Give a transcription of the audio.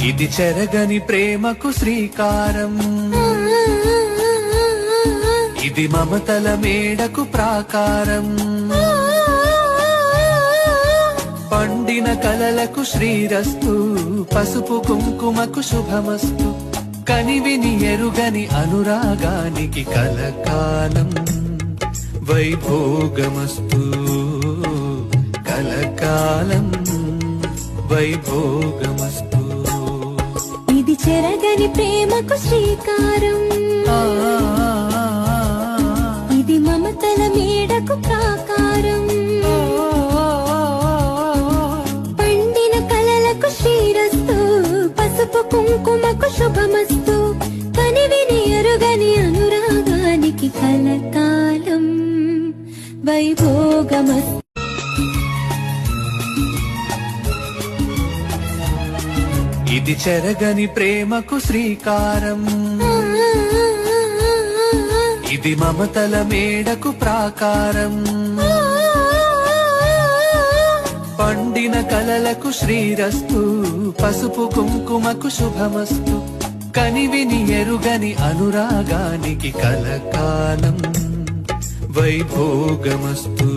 ఇది చెరగని ప్రేమకు శ్రీకారం, ఇది మమతల మేడకు ప్రాకారం, పండిన కలలకు శ్రీరస్తు, పసుపు కుంకుమకు శుభమస్తు, కనివిని ఎరుగని అనురాగానికి కలకాలం వైభోగమస్తు, కలకాలం వైభోగమస్తు. ఇది చెరగని ప్రేమకు శ్రీకారం, ఇది మమతల మేడకు ప్రాకారం, పండిన కలలకు శ్రీరస్తు, పసుపు కుంకుమకు శుభమస్తు, కనివిని ఎరుగని అనురాగానికి కలకాలం వైభోగమస్తు. ఇది చెరగని ప్రేమకు శ్రీకారం, ఇది మమతల మేడకు ప్రాకారం, పండిన కలలకు శ్రీరస్తు, పసుపు కుంకుమకు శుభమస్తు, కనివిని ఎరుగని అనురాగానికి కలకాలం వైభోగమస్తు.